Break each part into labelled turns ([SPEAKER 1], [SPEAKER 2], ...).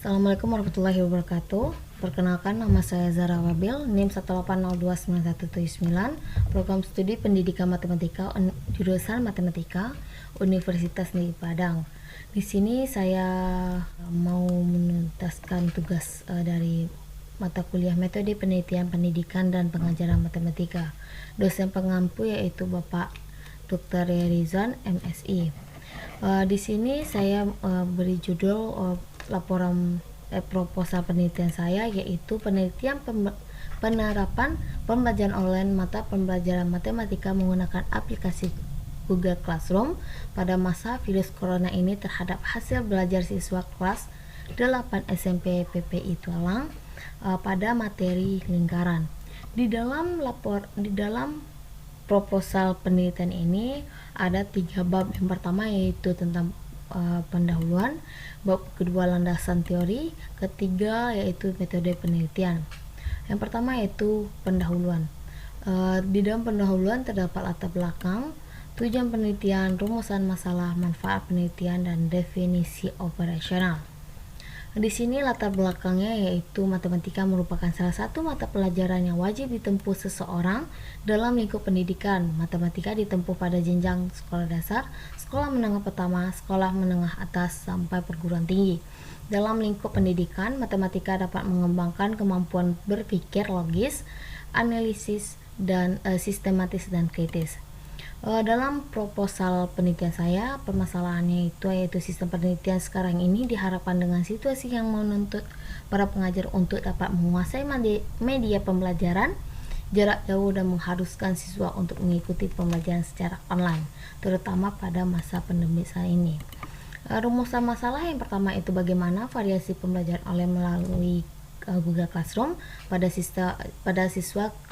[SPEAKER 1] Assalamualaikum warahmatullahi wabarakatuh. Perkenalkan, nama saya Zara Wabil, NIM 1802979, Program Studi Pendidikan Matematika, jurusan Matematika, Universitas Negeri Padang. Di sini saya mau menuntaskan tugas dari mata kuliah Metode Penelitian Pendidikan dan Pengajaran Matematika. Dosen pengampu yaitu Bapak Dr. Rizwan, MSI. Di sini saya beri judul laporan proposal penelitian saya, yaitu penelitian penerapan pembelajaran online mata pembelajaran matematika menggunakan aplikasi Google Classroom pada masa virus corona ini terhadap hasil belajar siswa kelas 8 SMP PPI Tualang pada materi lingkaran. Di dalam proposal penelitian ini ada 3 bab. Yang pertama yaitu tentang pendahuluan, bab kedua landasan teori, ketiga yaitu metode penelitian. Yang pertama yaitu pendahuluan. Di dalam pendahuluan terdapat latar belakang, tujuan penelitian, rumusan masalah, manfaat penelitian, dan definisi operasional. Di sini latar belakangnya yaitu matematika merupakan salah satu mata pelajaran yang wajib ditempuh seseorang dalam lingkup pendidikan. Matematika ditempuh pada jenjang sekolah dasar, sekolah menengah pertama, sekolah menengah atas, sampai perguruan tinggi. Dalam lingkup pendidikan, matematika dapat mengembangkan kemampuan berpikir logis, analisis, dan sistematis dan kritis. Dalam proposal penelitian saya, permasalahannya yaitu sistem penelitian sekarang ini diharapkan dengan situasi yang menuntut para pengajar untuk dapat menguasai media pembelajaran jarak jauh dan mengharuskan siswa untuk mengikuti pembelajaran secara online, terutama pada masa pandemi saat ini. Rumusan masalah yang pertama itu bagaimana variasi pembelajaran online melalui Google Classroom pada siswa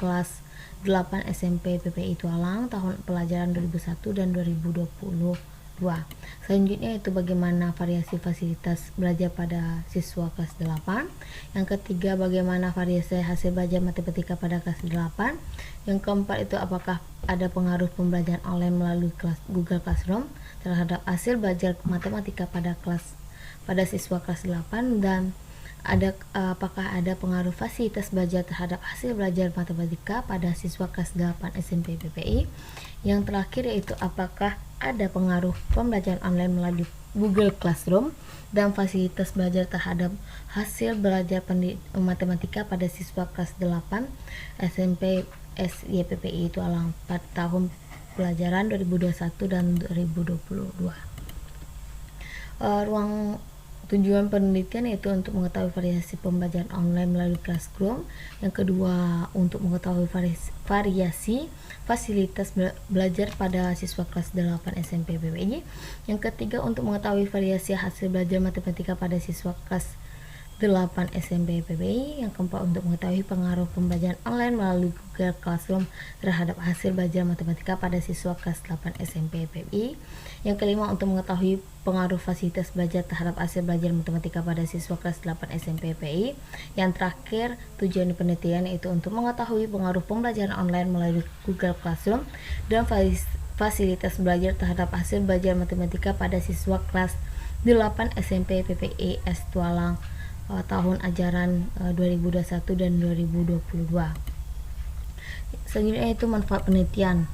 [SPEAKER 1] kelas 8 SMP PPI Tualang tahun pelajaran 2001 dan 2022. Selanjutnya itu bagaimana variasi fasilitas belajar pada siswa kelas 8. Yang ketiga, bagaimana variasi hasil belajar matematika pada kelas 8. Yang keempat itu apakah ada pengaruh pembelajaran online melalui Google Classroom terhadap hasil belajar matematika pada siswa kelas 8, dan apakah ada pengaruh fasilitas belajar terhadap hasil belajar matematika pada siswa kelas 8 SMP PPI. Yang terakhir yaitu apakah ada pengaruh pembelajaran online melalui Google Classroom dan fasilitas belajar terhadap hasil belajar matematika pada siswa kelas 8 SMP SYPPI Tualang pada tahun pelajaran 2021 dan 2022. Tujuan penelitian yaitu untuk mengetahui variasi pembelajaran online melalui Classroom. Yang kedua, untuk mengetahui variasi fasilitas belajar pada siswa kelas 8 SMP PPI. Yang ketiga, untuk mengetahui variasi hasil belajar matematika pada siswa kelas 8 SMP PPI. Yang keempat, untuk mengetahui pengaruh pembelajaran online melalui Google Classroom terhadap hasil belajar matematika pada siswa kelas 8 SMP PPI. Yang kelima, untuk mengetahui pengaruh fasilitas belajar terhadap hasil belajar matematika pada siswa kelas 8 SMP PPI. Yang terakhir, tujuan penelitian yaitu untuk mengetahui pengaruh pembelajaran online melalui Google Classroom dan fasilitas belajar terhadap hasil belajar matematika pada siswa kelas 8 SMP PPI S Tualang tahun ajaran 2021 dan 2022. Selanjutnya itu manfaat penelitian.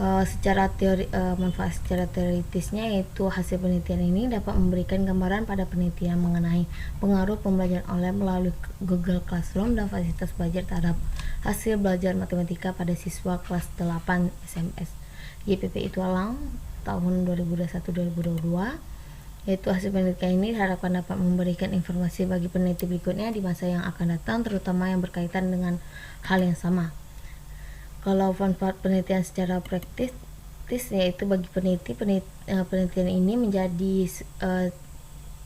[SPEAKER 1] Manfaat secara teoritisnya yaitu hasil penelitian ini dapat memberikan gambaran pada penelitian mengenai pengaruh pembelajaran online melalui Google Classroom dan fasilitas belajar terhadap hasil belajar matematika pada siswa kelas 8 SMS YPPI Tualang tahun 2021-2022. Yaitu hasil penelitian ini diharapkan dapat memberikan informasi bagi peneliti berikutnya di masa yang akan datang, terutama yang berkaitan dengan hal yang sama. Kalau manfaat penelitian secara praktis yaitu bagi penelitian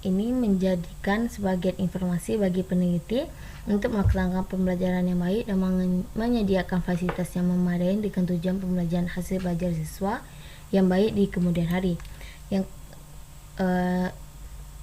[SPEAKER 1] ini menjadikan sebagian informasi bagi peneliti untuk melaksanakan pembelajaran yang baik dan menyediakan fasilitas yang memadai dengan tujuan pembelajaran hasil belajar siswa yang baik di kemudian hari.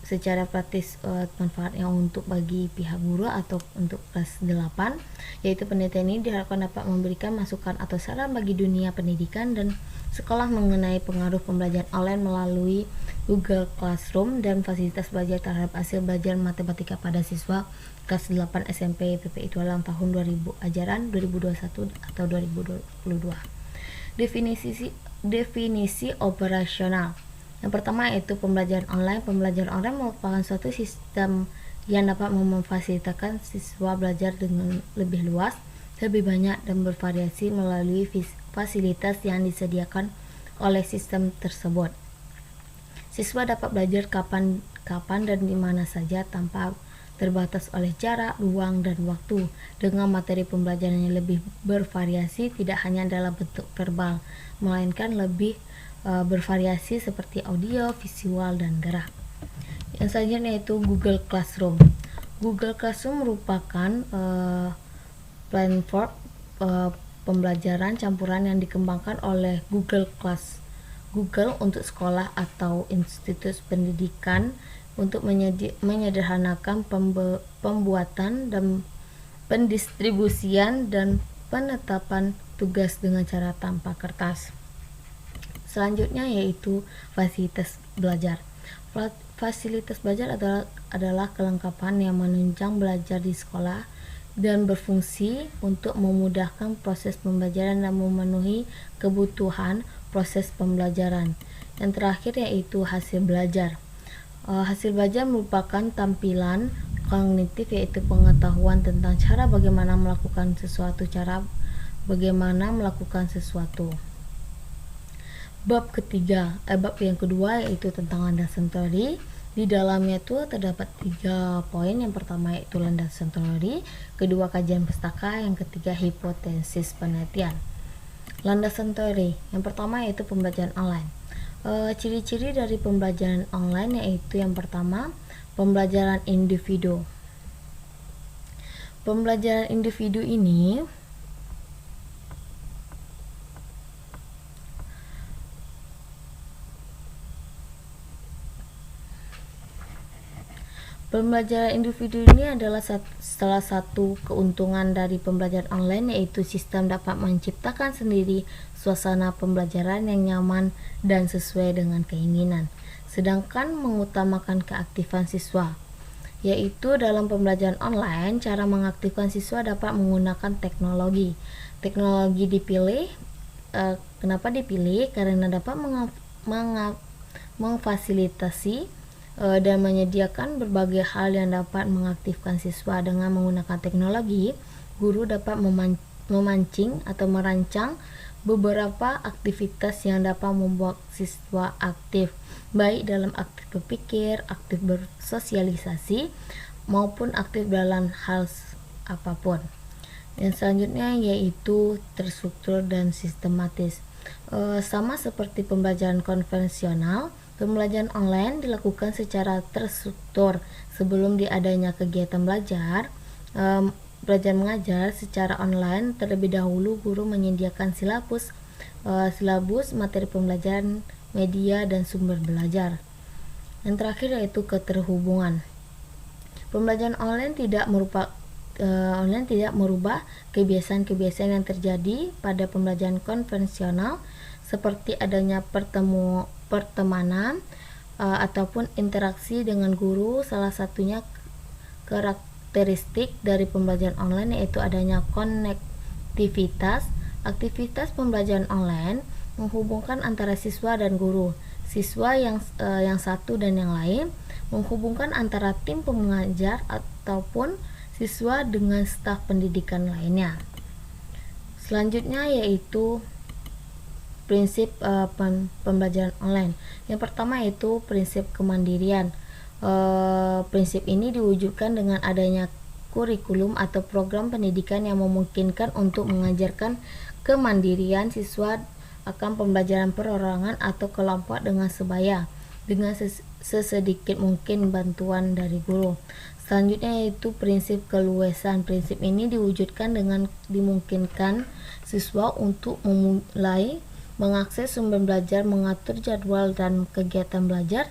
[SPEAKER 1] secara praktis manfaatnya untuk bagi pihak guru atau untuk kelas 8, yaitu penelitian ini diharapkan dapat memberikan masukan atau saran bagi dunia pendidikan dan sekolah mengenai pengaruh pembelajaran online melalui Google Classroom dan fasilitas belajar terhadap hasil belajar matematika pada siswa kelas 8 SMP PPI dalam tahun 2000 ajaran 2021 atau 2022. Definisi operasional. Yang pertama yaitu pembelajaran online. Pembelajaran online merupakan suatu sistem yang dapat memfasilitasi siswa belajar dengan lebih luas, lebih banyak dan bervariasi melalui fasilitas yang disediakan oleh sistem tersebut. Siswa dapat belajar kapan dan di mana saja tanpa terbatas oleh jarak, ruang, dan waktu, dengan materi pembelajaran yang lebih bervariasi, tidak hanya dalam bentuk verbal, melainkan lebih bervariasi seperti audio, visual, dan gerak. Yang selanjutnya yaitu Google Classroom. Google Classroom merupakan platform pembelajaran campuran yang dikembangkan oleh Google untuk sekolah atau institusi pendidikan untuk menyederhanakan pembuatan dan pendistribusian dan penetapan tugas dengan cara tanpa kertas. Selanjutnya yaitu fasilitas belajar. Fasilitas belajar adalah kelengkapan yang menunjang belajar di sekolah dan berfungsi untuk memudahkan proses pembelajaran dan memenuhi kebutuhan proses pembelajaran. Yang terakhir yaitu hasil belajar. Hasil belajar merupakan tampilan kognitif, yaitu pengetahuan tentang bagaimana melakukan sesuatu. Bab yang kedua yaitu tentang landasan teori. Di dalamnya itu terdapat 3 poin. Yang pertama yaitu landasan teori, kedua kajian pustaka, yang ketiga hipotesis penelitian. Landasan teori. Yang pertama yaitu pembelajaran online. Ciri-ciri dari pembelajaran online yaitu yang pertama, pembelajaran individu. Pembelajaran individu ini adalah salah satu keuntungan dari pembelajaran online, yaitu sistem dapat menciptakan sendiri suasana pembelajaran yang nyaman dan sesuai dengan keinginan, sedangkan mengutamakan keaktifan siswa. Yaitu dalam pembelajaran online, cara mengaktifkan siswa dapat menggunakan teknologi. Teknologi dipilih, kenapa dipilih? Karena dapat memfasilitasi dan menyediakan berbagai hal yang dapat mengaktifkan siswa. Dengan menggunakan teknologi, guru dapat memancing atau merancang beberapa aktivitas yang dapat membuat siswa aktif, baik dalam aktif berpikir, aktif bersosialisasi, maupun aktif dalam hal apapun. Yang selanjutnya yaitu terstruktur dan sistematis. Sama seperti pembelajaran konvensional, pembelajaran online dilakukan secara terstruktur. Sebelum diadanya kegiatan belajar mengajar secara online, terlebih dahulu guru menyediakan silabus, materi pembelajaran, media, dan sumber belajar. Yang terakhir yaitu keterhubungan. Pembelajaran online tidak merubah kebiasaan-kebiasaan yang terjadi pada pembelajaran konvensional, seperti adanya pertemanan ataupun interaksi dengan guru. Salah satunya karakteristik dari pembelajaran online yaitu adanya konektivitas. Aktivitas pembelajaran online menghubungkan antara siswa dan guru, siswa yang satu dan yang lain, menghubungkan antara tim pengajar ataupun siswa dengan staf pendidikan lainnya. Selanjutnya yaitu prinsip pembelajaran online. Yang pertama yaitu prinsip kemandirian. Prinsip ini diwujudkan dengan adanya kurikulum atau program pendidikan yang memungkinkan untuk mengajarkan kemandirian siswa akan pembelajaran perorangan atau kelompok dengan sebaya, dengan sesedikit mungkin bantuan dari guru. Selanjutnya yaitu prinsip keluasan. Prinsip ini diwujudkan dengan dimungkinkan siswa untuk memulai mengakses sumber belajar, mengatur jadwal dan kegiatan belajar,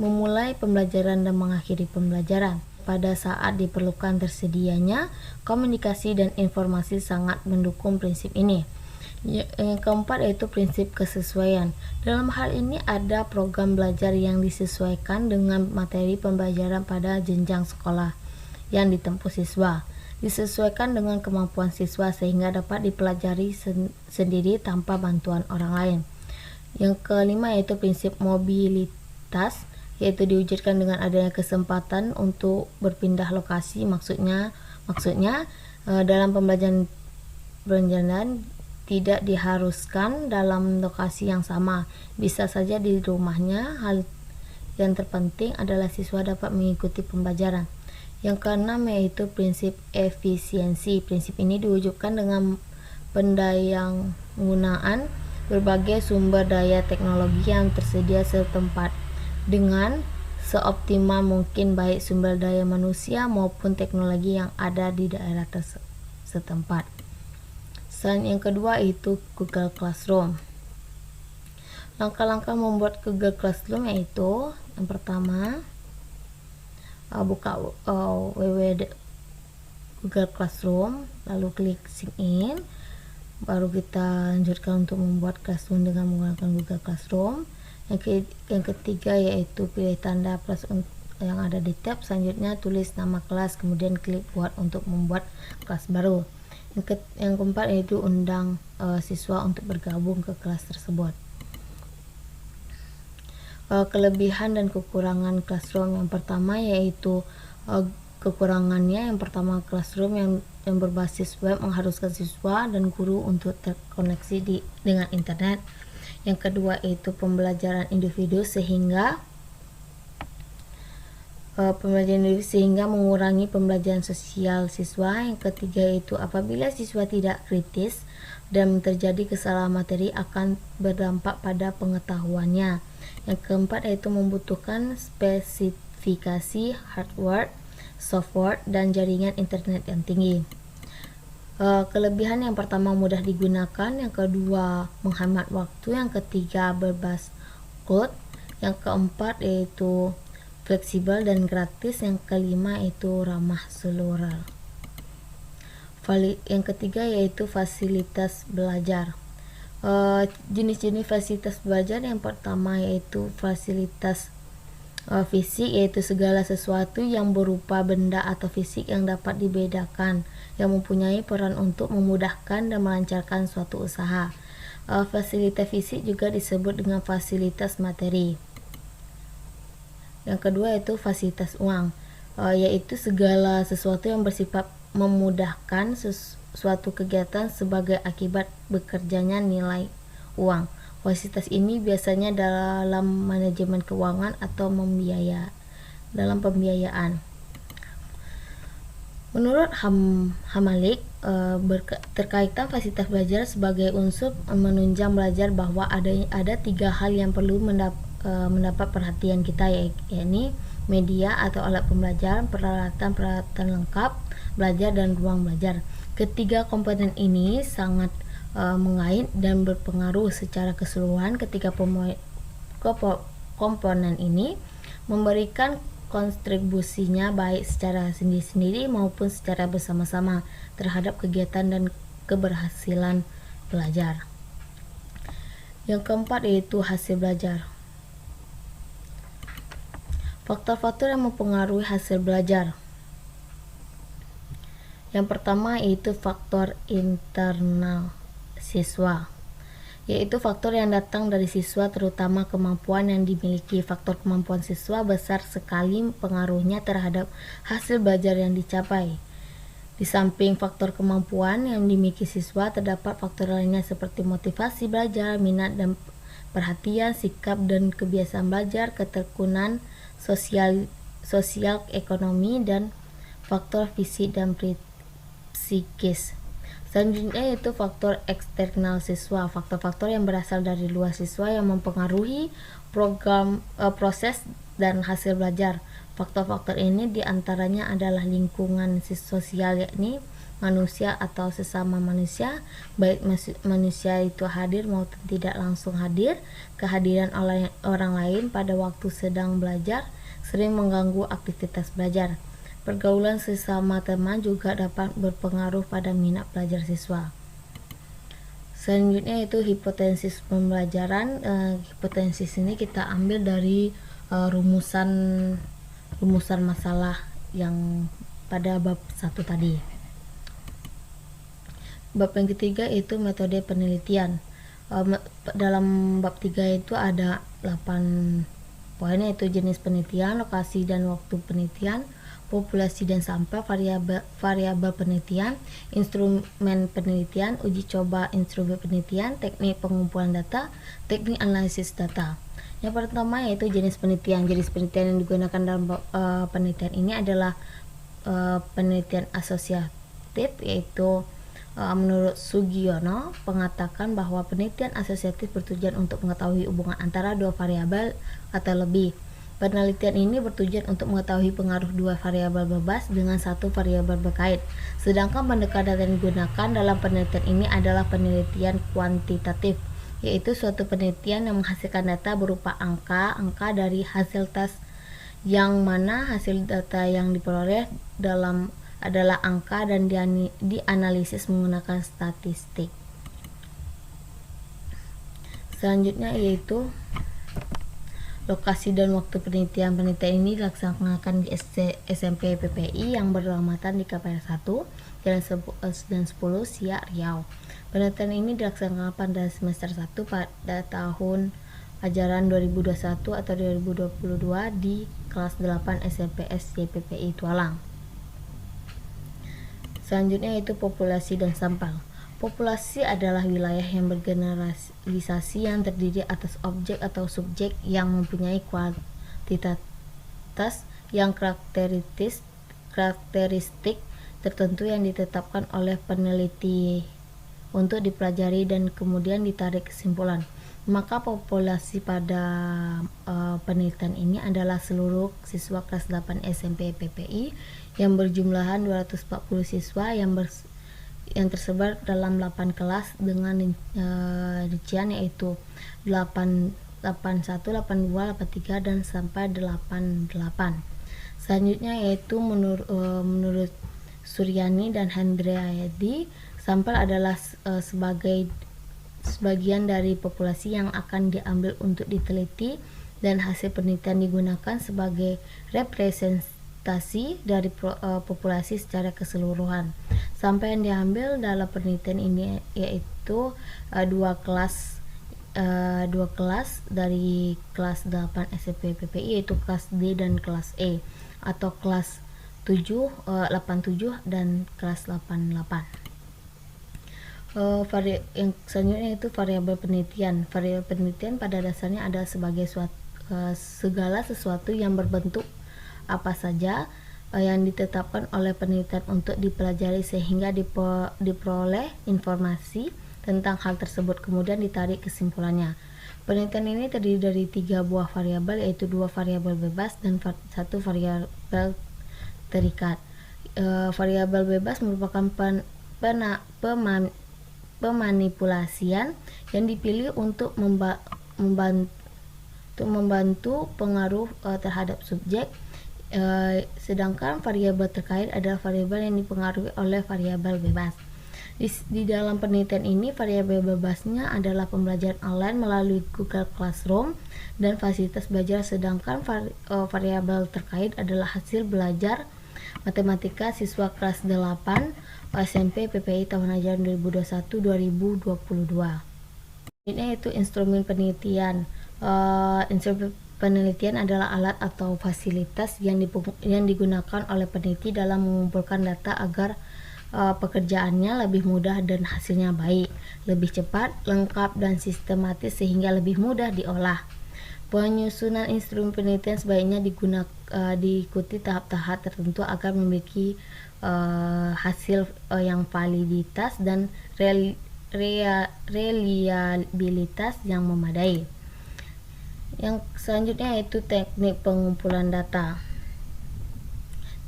[SPEAKER 1] memulai pembelajaran dan mengakhiri pembelajaran. Pada saat diperlukan tersedianya komunikasi dan informasi sangat mendukung prinsip ini. Yang keempat yaitu prinsip kesesuaian. Dalam hal ini ada program belajar yang disesuaikan dengan materi pembelajaran pada jenjang sekolah yang ditempuh siswa. Disesuaikan dengan kemampuan siswa sehingga dapat dipelajari sendiri tanpa bantuan orang lain. Yang kelima yaitu prinsip mobilitas, yaitu diwujudkan dengan adanya kesempatan untuk berpindah lokasi. Maksudnya dalam pembelajaran tidak diharuskan dalam lokasi yang sama, bisa saja di rumahnya. Hal yang terpenting adalah siswa dapat mengikuti pembelajaran. Yang keenam yaitu prinsip efisiensi. Prinsip ini diwujudkan dengan pendayaan berbagai sumber daya teknologi yang tersedia setempat dengan seoptimal mungkin, baik sumber daya manusia maupun teknologi yang ada di daerah setempat. Yang kedua itu Google Classroom. Langkah-langkah membuat Google Classroom yaitu yang pertama, buka www Google Classroom, lalu klik sign in, baru kita lanjutkan untuk membuat Classroom dengan menggunakan Google Classroom. Yang ketiga yaitu pilih tanda plus yang ada di tab, selanjutnya tulis nama kelas, kemudian klik buat untuk membuat kelas baru. Yang keempat yaitu undang siswa untuk bergabung ke kelas tersebut. Kelebihan dan kekurangan Classroom. Yang pertama yaitu kekurangannya, yang pertama Classroom yang berbasis web mengharuskan siswa dan guru untuk terkoneksi dengan internet. Yang kedua yaitu pembelajaran individu sehingga mengurangi pembelajaran sosial siswa. Yang ketiga yaitu apabila siswa tidak kritis dan terjadi kesalahan materi akan berdampak pada pengetahuannya. Yang keempat yaitu membutuhkan spesifikasi hardware, software, dan jaringan internet yang tinggi. Kelebihan yang pertama mudah digunakan, yang kedua menghemat waktu, yang ketiga berbasis cloud, yang keempat yaitu fleksibel dan gratis, yang kelima itu ramah seluler. Yang ketiga yaitu fasilitas belajar. Jenis-jenis fasilitas belajar, yang pertama yaitu fasilitas fisik, yaitu segala sesuatu yang berupa benda atau fisik yang dapat dibedakan, yang mempunyai peran untuk memudahkan dan melancarkan suatu usaha. Fasilitas fisik juga disebut dengan fasilitas materi. Yang kedua yaitu fasilitas uang, yaitu segala sesuatu yang bersifat memudahkan suatu kegiatan sebagai akibat bekerjanya nilai uang. Fasilitas ini biasanya dalam manajemen keuangan atau dalam pembiayaan. Menurut Hamalik, terkaitan fasilitas belajar sebagai unsur menunjang belajar bahwa ada tiga hal yang perlu mendapat perhatian kita, yakni media atau alat pembelajaran, peralatan lengkap belajar, dan ruang belajar. Ketiga komponen ini sangat mengait dan berpengaruh secara keseluruhan ketika komponen ini memberikan kontribusinya baik secara sendiri-sendiri maupun secara bersama-sama terhadap kegiatan dan keberhasilan belajar. Yang keempat yaitu hasil belajar. Faktor-faktor yang mempengaruhi hasil belajar. Yang pertama yaitu faktor internal siswa, yaitu faktor yang datang dari siswa, terutama kemampuan yang dimiliki. Faktor kemampuan siswa besar sekali pengaruhnya terhadap hasil belajar yang dicapai. Di samping faktor kemampuan yang dimiliki siswa, terdapat faktor lainnya seperti motivasi belajar, minat dan perhatian, sikap dan kebiasaan belajar, ketekunan sosial, ekonomi, dan faktor fisik dan psikis. Selanjutnya yaitu faktor eksternal siswa, faktor-faktor yang berasal dari luar siswa yang mempengaruhi proses dan hasil belajar. Faktor-faktor ini diantaranya adalah lingkungan sosial, yakni manusia atau sesama manusia, baik manusia itu hadir maupun tidak langsung hadir. Kehadiran orang lain pada waktu sedang belajar sering mengganggu aktivitas belajar. Pergaulan sesama teman juga dapat berpengaruh pada minat belajar siswa. Selanjutnya itu hipotesis pembelajaran. Hipotesis ini kita ambil dari rumusan masalah yang pada bab 1 tadi. Bab yang ketiga itu metode penelitian. Dalam bab 3 itu ada 8 poinnya, itu jenis penelitian, lokasi dan waktu penelitian, populasi dan sampel, variabel penelitian, instrumen penelitian, uji coba instrumen penelitian, teknik pengumpulan data, teknik analisis data. Yang pertama yaitu jenis penelitian. Jenis penelitian yang digunakan dalam penelitian ini adalah penelitian asosiatif, yaitu menurut Sugiono mengatakan bahwa penelitian asosiatif bertujuan untuk mengetahui hubungan antara dua variabel atau lebih. Penelitian ini bertujuan untuk mengetahui pengaruh dua variabel bebas dengan satu variabel berkait. Sedangkan pendekatan yang digunakan dalam penelitian ini adalah penelitian kuantitatif, yaitu suatu penelitian yang menghasilkan data berupa angka dari hasil tes, yang mana hasil data yang diperoleh adalah angka dan dianalisis menggunakan statistik. Selanjutnya yaitu lokasi dan waktu penelitian. Penelitian ini dilaksanakan di SMP PPI yang beralamatkan di KPR 1, Jalan 10, Siak, Riau. Penelitian ini dilaksanakan pada semester 1 pada tahun ajaran 2021 atau 2022 di kelas 8 SMP SYPPI Tualang. Selanjutnya yaitu populasi dan sampel. Populasi adalah wilayah yang bergeneralisasi yang terdiri atas objek atau subjek yang mempunyai kuantitas yang karakteristik tertentu yang ditetapkan oleh peneliti untuk dipelajari dan kemudian ditarik kesimpulan. Maka populasi pada penelitian ini adalah seluruh siswa kelas 8 SMP PPI yang berjumlahan 240 siswa yang tersebar dalam 8 kelas dengan rincian yaitu 81, 82, 83 dan sampai 88. Selanjutnya yaitu menurut Suryani dan Hendriayadi, sampel adalah sebagian dari populasi yang akan diambil untuk diteliti dan hasil penelitian digunakan sebagai representasi dari populasi secara keseluruhan. Sampel yang diambil dalam penelitian ini yaitu dua kelas dari kelas 8 SMP PPI, yaitu kelas D dan kelas E, atau kelas 87 dan kelas 88. Yang selanjutnya itu variabel penelitian. Variabel penelitian pada dasarnya ada sebagai segala sesuatu yang berbentuk apa saja yang ditetapkan oleh penelitian untuk dipelajari sehingga diperoleh informasi tentang hal tersebut, kemudian ditarik kesimpulannya. Penelitian ini terdiri dari 3 buah variabel, yaitu 2 variabel bebas dan 1 variabel terikat. Variabel bebas merupakan pemanipulasian yang dipilih untuk membantu pengaruh terhadap subjek, sedangkan variabel terkait adalah variabel yang dipengaruhi oleh variabel bebas. Di dalam penelitian ini, variabel bebasnya adalah pembelajaran online melalui Google Classroom dan fasilitas belajar, sedangkan variabel terkait adalah hasil belajar matematika siswa kelas 8 SMP PPI tahun ajaran 2021-2022. Ini itu instrumen penelitian. Instrumen penelitian adalah alat atau fasilitas yang digunakan oleh peneliti dalam mengumpulkan data agar pekerjaannya lebih mudah dan hasilnya baik, lebih cepat, lengkap, dan sistematis sehingga lebih mudah diolah. Penyusunan instrumen penelitian sebaiknya diikuti tahap-tahap tertentu agar memiliki hasil yang validitas dan reliabilitas yang memadai. Yang selanjutnya yaitu teknik pengumpulan data.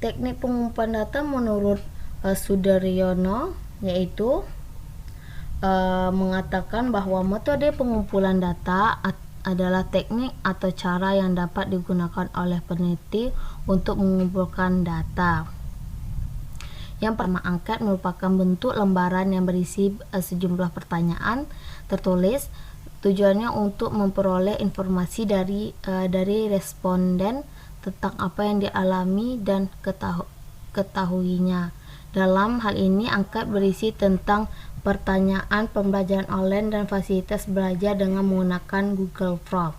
[SPEAKER 1] Teknik pengumpulan data menurut Sudaryono, yaitu mengatakan bahwa metode pengumpulan data adalah teknik atau cara yang dapat digunakan oleh peneliti untuk mengumpulkan data. Yang pertama, angket merupakan bentuk lembaran yang berisi sejumlah pertanyaan tertulis. Tujuannya untuk memperoleh informasi dari responden tentang apa yang dialami dan ketahuinya. Dalam hal ini, angket berisi tentang pertanyaan pembelajaran online dan fasilitas belajar dengan menggunakan Google Form.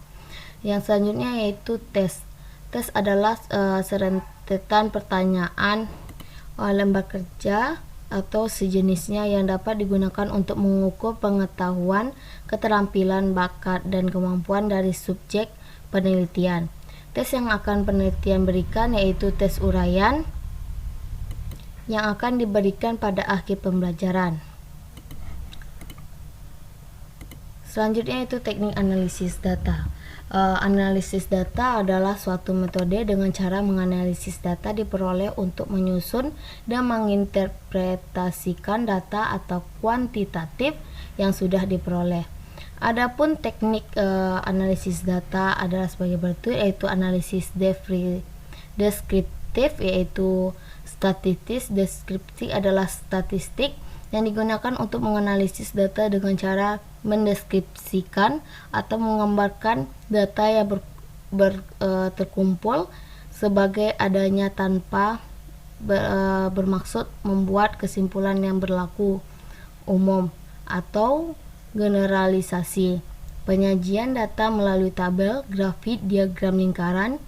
[SPEAKER 1] Yang selanjutnya yaitu tes. Tes adalah serentetan pertanyaan lembar kerja atau sejenisnya yang dapat digunakan untuk mengukur pengetahuan, keterampilan, bakat, dan kemampuan dari subjek penelitian. Tes yang akan penelitian berikan yaitu tes uraian yang akan diberikan pada akhir pembelajaran. Selanjutnya itu teknik analisis data. Analisis data adalah suatu metode dengan cara menganalisis data diperoleh untuk menyusun dan menginterpretasikan data atau kuantitatif yang sudah diperoleh. Adapun teknik analisis data adalah sebagai berikut, yaitu analisis deskriptif, yaitu statistik. Deskripsi adalah statistik yang digunakan untuk menganalisis data dengan cara mendeskripsikan atau menggambarkan data yang terkumpul sebagai adanya tanpa bermaksud membuat kesimpulan yang berlaku umum atau generalisasi. Penyajian data melalui tabel, grafik, diagram lingkaran,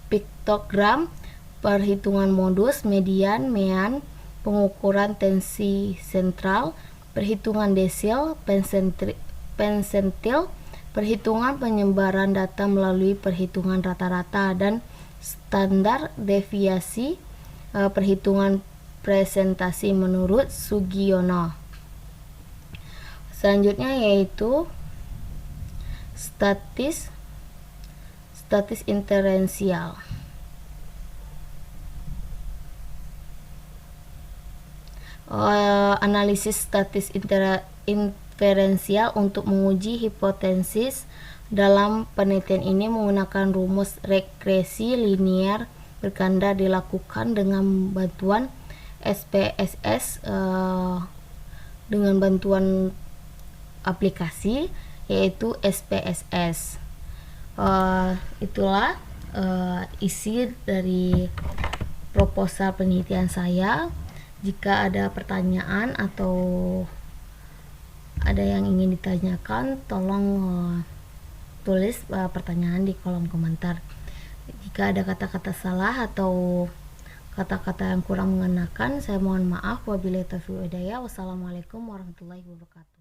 [SPEAKER 1] piktogram, perhitungan modus, median, mean, pengukuran tensi sentral, perhitungan desil, pensentil, perhitungan penyebaran data melalui perhitungan rata-rata, dan standar deviasi, perhitungan presentasi menurut Sugiono. Selanjutnya yaitu statis inferensial. Analisis statis inferensial untuk menguji hipotesis. Dalam penelitian ini menggunakan rumus regresi linear berganda dilakukan dengan bantuan SPSS dengan bantuan aplikasi yaitu SPSS. Itulah isi dari proposal penelitian saya. Jika ada pertanyaan atau ada yang ingin ditanyakan, tolong tulis pertanyaan di kolom komentar. Jika ada kata-kata salah atau kata-kata yang kurang mengenakan, saya mohon maaf. Wabillahi taufiq wal hidayah. Wassalamualaikum warahmatullahi wabarakatuh.